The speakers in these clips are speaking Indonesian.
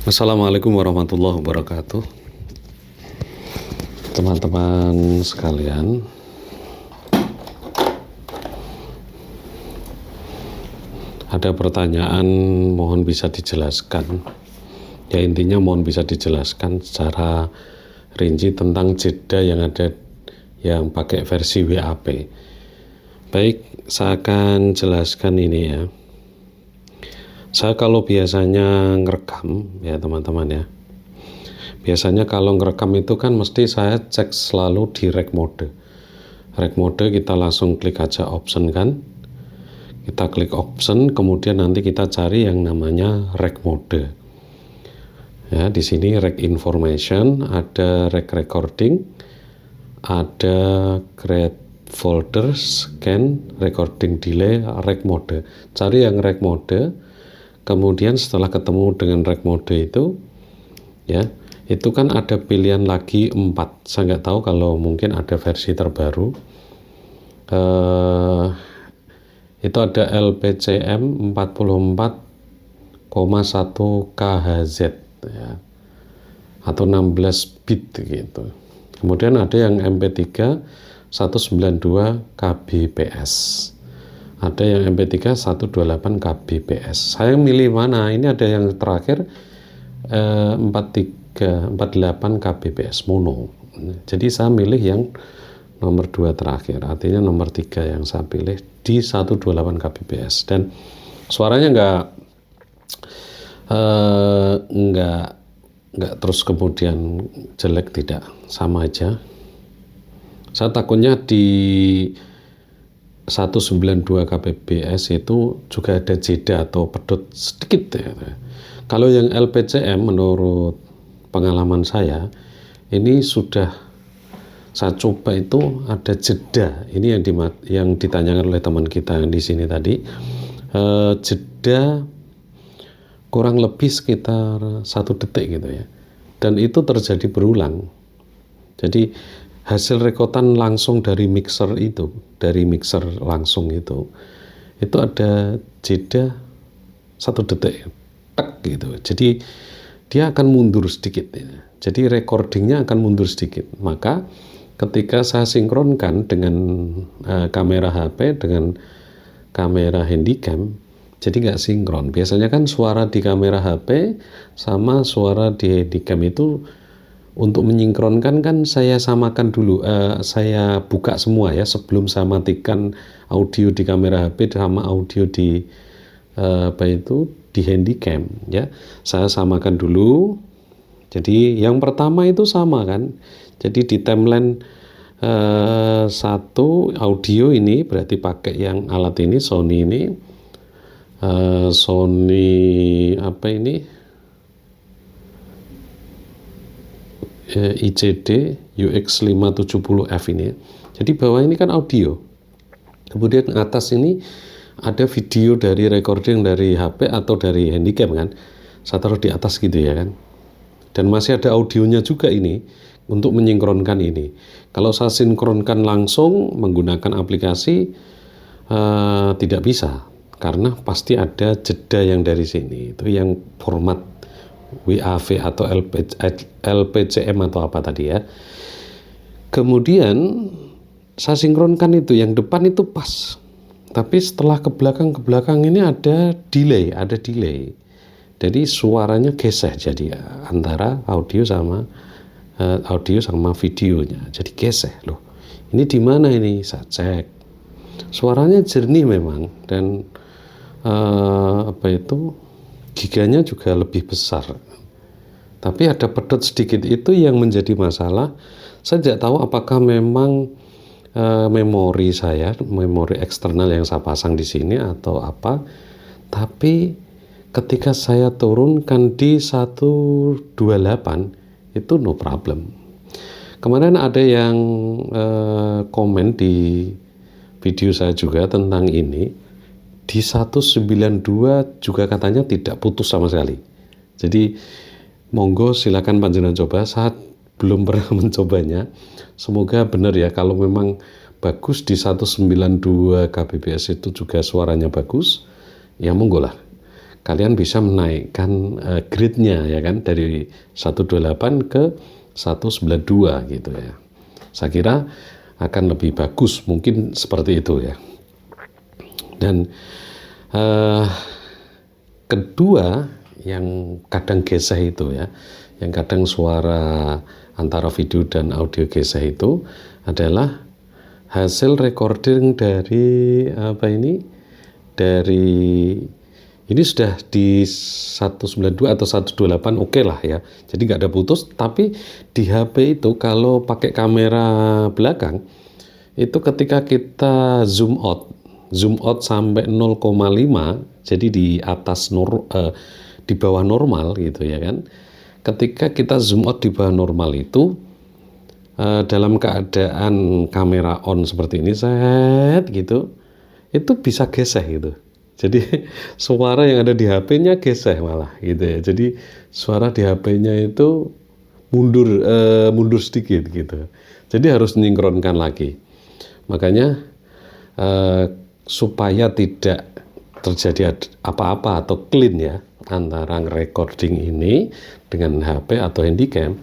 Assalamualaikum warahmatullahi wabarakatuh. Teman-teman sekalian, ada pertanyaan mohon bisa dijelaskan. Ya, intinya mohon bisa dijelaskan secara rinci tentang jeda yang ada yang pakai versi WAP. Baik, saya akan jelaskan ini ya. Saya kalau biasanya ngerekam ya teman-teman ya. Biasanya kalau ngerekam itu kan mesti saya cek selalu di rec mode. Rec mode kita langsung klik aja option kan. Kita klik option, kemudian nanti kita cari yang namanya rec mode. Ya, di sini rec information, ada rec recording, ada create folder, scan, recording delay, rec mode. Cari yang rec mode. Kemudian setelah ketemu dengan rec mode itu, ya, itu kan ada pilihan lagi 4. Saya nggak tahu kalau mungkin ada versi terbaru. Itu ada LPCM 44,1 kHz ya, atau 16 bit gitu. Kemudian ada yang MP3 192 kbps. Ada yang MP3 128 kbps. Saya milih mana? Ini ada yang terakhir 48 kbps mono. Jadi saya milih yang nomor 2 terakhir. Artinya nomor 3 yang saya pilih di 128 kbps. Dan suaranya nggak terus kemudian jelek, tidak, sama aja. Saya takutnya di 192 kbps itu juga ada jeda atau pedot sedikit ya. Kalau yang LPCM menurut pengalaman saya ini sudah saya coba itu ada jeda. Ini yang ditanyakan oleh teman kita yang di sini tadi. Jeda kurang lebih sekitar 1 detik gitu ya. Dan itu terjadi berulang. Jadi hasil rekotan langsung dari mixer langsung itu ada jeda 1 detik, tek gitu. Jadi dia akan mundur sedikit ya. Jadi recordingnya akan mundur sedikit. Maka ketika saya sinkronkan dengan kamera HP dengan kamera handycam, jadi nggak sinkron. Biasanya kan suara di kamera HP sama suara di handycam itu untuk menyinkronkan kan saya samakan dulu, saya buka semua ya sebelum saya matikan audio di kamera HP sama audio di di handycam ya. Saya samakan dulu. Jadi yang pertama itu sama kan. Jadi di timeline 1 audio ini berarti pakai yang alat ini Sony ini, Sony apa ini? ICD UX570F ini. Jadi bawah ini kan audio. Kemudian atas ini ada video dari recording dari HP atau dari handycam kan. Saya taruh di atas gitu ya kan. Dan masih ada audionya juga ini untuk menyinkronkan ini. Kalau saya sinkronkan langsung menggunakan aplikasi tidak bisa, karena pasti ada jeda yang dari sini. Itu yang format WAV atau LPCM atau apa tadi ya. Kemudian saya sinkronkan itu, yang depan itu pas. Tapi setelah ke belakang ini ada delay. Jadi suaranya geseh jadi antara audio sama videonya. Jadi geseh loh. Ini di mana ini? Saya cek. Suaranya jernih memang dan giganya juga lebih besar. Tapi ada pedot sedikit, itu yang menjadi masalah. Saya tidak tahu apakah memang memori eksternal yang saya pasang di sini atau apa. Tapi ketika saya turunkan di 128 itu no problem. Kemarin ada yang komen di video saya juga tentang ini. Di 192 juga katanya tidak putus sama sekali. Jadi monggo silakan panjenengan coba. Saat belum pernah mencobanya. Semoga benar ya, kalau memang bagus di 192 kbps itu juga suaranya bagus, ya monggo lah. kalian bisa menaikkan grade-nya ya kan, dari 128 ke 192 gitu ya. Saya kira akan lebih bagus, mungkin seperti itu ya. Dan kedua yang kadang geseh itu ya, yang kadang suara antara video dan audio geseh itu adalah hasil recording dari ini sudah di 192 atau 128 oke lah ya, jadi nggak ada putus. Tapi di HP itu kalau pakai kamera belakang itu ketika kita zoom out sampai 0,5, jadi di atas di bawah normal gitu ya kan. Ketika kita zoom out di bawah normal itu dalam keadaan kamera on seperti ini gitu, itu bisa geseh gitu. Jadi suara yang ada di HP-nya geseh malah gitu ya. Jadi suara di HP-nya itu mundur sedikit gitu. Jadi harus sinkronkan lagi. Makanya supaya tidak terjadi apa-apa atau clean ya antara recording ini dengan HP atau handycam.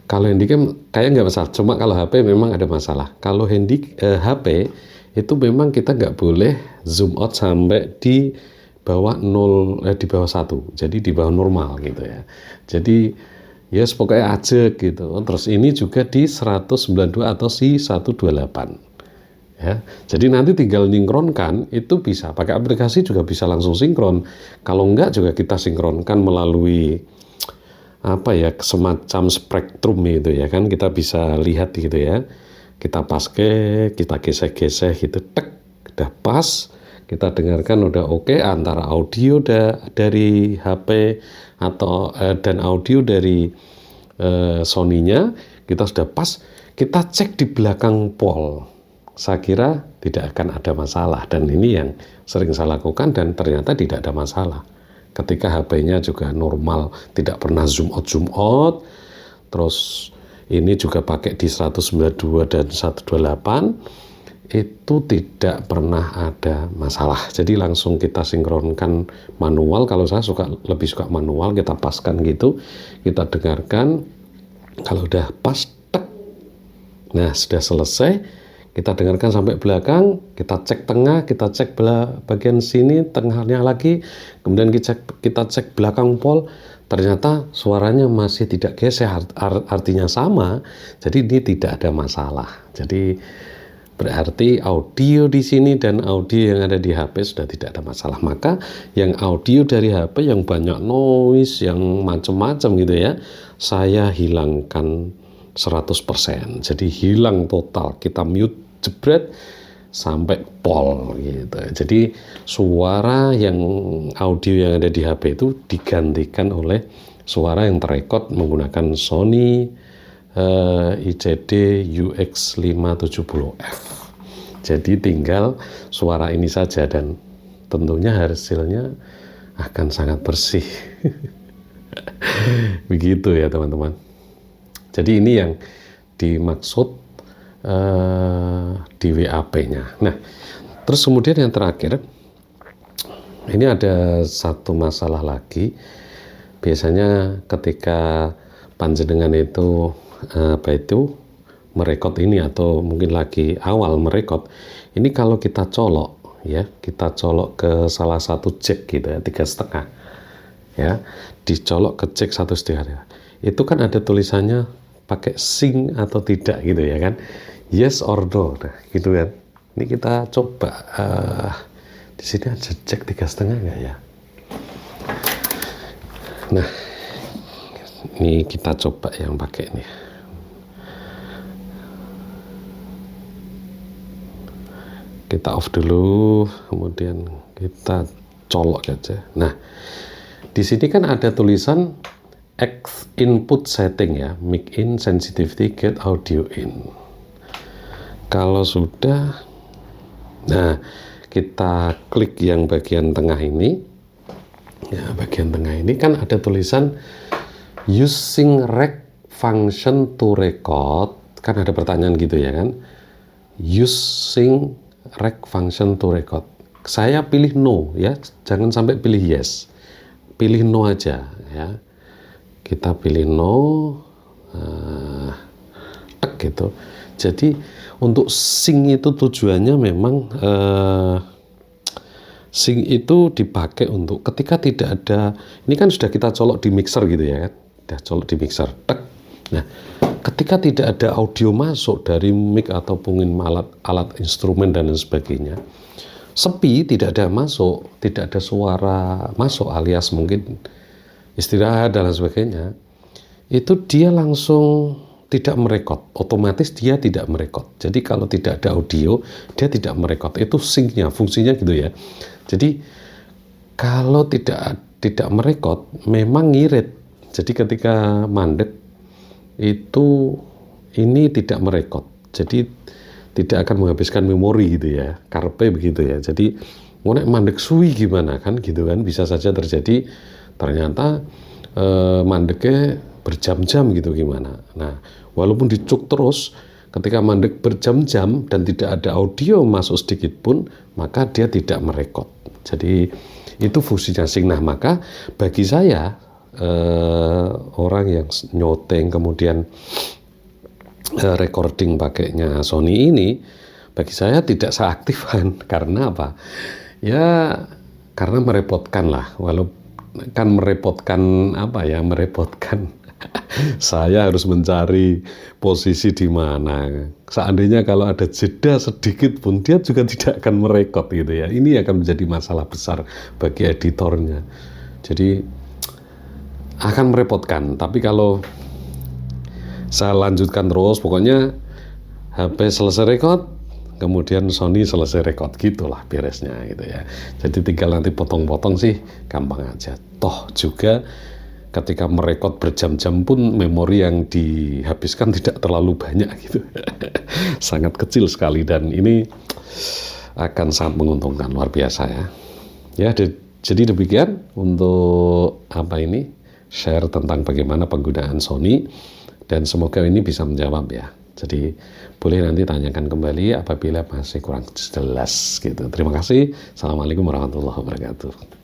Kalau handycam kayak nggak masalah, cuma kalau HP memang ada masalah. Kalau HP itu memang kita nggak boleh zoom out sampai di bawah 1, jadi di bawah normal gitu ya. Jadi ya pokoknya aja gitu. Terus ini juga di 192 atau 128 ya. Jadi nanti tinggal sinkronkan, itu bisa pakai aplikasi juga bisa langsung sinkron. Kalau enggak juga kita sinkronkan melalui semacam spektrum gitu ya kan, kita bisa lihat gitu ya. Kita pakai, kita geseh-geseh gitu, udah pas, kita dengarkan udah oke, antara audio dari HP atau dan audio dari Sony-nya kita sudah pas, kita cek di belakang pol. Saya kira tidak akan ada masalah, dan ini yang sering saya lakukan dan ternyata tidak ada masalah. Ketika HP-nya juga normal, tidak pernah zoom out, terus ini juga pakai di 192 dan 128, itu tidak pernah ada masalah. Jadi langsung kita sinkronkan manual. Kalau saya lebih suka manual, kita paskan gitu, kita dengarkan. Kalau udah pas, nah sudah selesai, kita dengarkan sampai belakang, kita cek tengah, kita cek bagian sini, tengahnya lagi, kemudian kita cek belakang pol. Ternyata suaranya masih tidak geseh, artinya sama, jadi ini tidak ada masalah. Jadi berarti audio di sini dan audio yang ada di HP sudah tidak ada masalah. Maka yang audio dari HP yang banyak noise, yang macam-macam gitu ya, saya hilangkan 100%. Jadi hilang total, kita mute jebret sampai pol gitu. Jadi suara yang audio yang ada di HP itu digantikan oleh suara yang terekod menggunakan Sony ICD UX570F. Jadi tinggal suara ini saja dan tentunya hasilnya akan sangat bersih. Begitu ya teman-teman. Jadi ini yang dimaksud di WAP-nya. Nah, terus kemudian yang terakhir, ini ada satu masalah lagi. Biasanya ketika panjenengan itu merekod ini, atau mungkin lagi awal merekod, ini kalau kita colok ya, kita colok ke salah satu jack gitu ya, 3,5 ya, dicolok ke jack 1,5, itu kan ada tulisannya pakai sync atau tidak gitu ya kan, yes or no, nah gitu kan. Ini kita coba di sini ada jack 3,5 nggak ya. Nah ini kita coba yang pakai ini. Kita off dulu, kemudian kita colok aja. Nah di sini kan ada tulisan input setting ya, mic in, sensitivity, get audio in. Kalau sudah, nah kita klik yang bagian tengah ini ya, bagian tengah ini kan ada tulisan using rec function to record, kan ada pertanyaan gitu ya kan, using rec function to record. saya pilih no ya, jangan sampai pilih yes, pilih no aja ya. Kita pilih no, gitu. Jadi untuk sync itu tujuannya memang sync itu dipakai untuk ketika tidak ada, ini kan sudah kita colok di mixer gitu ya kan, udah colok di mixer, tek. Nah, ketika tidak ada audio masuk dari mic ataupun alat instrumen dan lain sebagainya, sepi, tidak ada masuk, tidak ada suara masuk alias mungkin istirahat dan lain sebagainya, itu dia langsung tidak merekod, otomatis dia tidak merekod. Jadi kalau tidak ada audio, dia tidak merekod. Itu sync-nya, fungsinya gitu ya. Jadi kalau tidak merekod, memang ngirit. Jadi ketika mandek itu ini tidak merekod. Jadi tidak akan menghabiskan memori gitu ya. Karepe begitu ya. Jadi ngonek mandek suwi gimana kan gitu kan, bisa saja terjadi ternyata mandeknya berjam-jam gitu gimana. Nah, walaupun dicuk terus, ketika mandek berjam-jam dan tidak ada audio masuk sedikit pun, maka dia tidak merekod. Jadi itu fungsinya sync. Nah, maka bagi saya orang yang nyoteng kemudian recording pakainya Sony ini, bagi saya tidak saya aktifkan. Karena apa? Ya karena merepotkan lah, walaupun kan merepotkan apa ya, merepotkan saya harus mencari posisi di mana. Seandainya kalau ada jeda sedikit pun dia juga tidak akan merekod gitu ya. Ini akan menjadi masalah besar bagi editornya. Jadi akan merepotkan. Tapi kalau saya lanjutkan terus, pokoknya HP selesai rekod, kemudian Sony selesai rekod, gitulah beresnya gitu ya. Jadi tinggal nanti potong-potong sih gampang aja. Toh juga ketika merekod berjam-jam pun memori yang dihabiskan tidak terlalu banyak gitu. Sangat kecil sekali dan ini akan sangat menguntungkan, luar biasa ya. Ya, jadi demikian untuk apa ini, share tentang bagaimana penggunaan Sony dan semoga ini bisa menjawab ya. Jadi boleh nanti tanyakan kembali apabila masih kurang jelas gitu. Terima kasih. Assalamualaikum warahmatullahi wabarakatuh.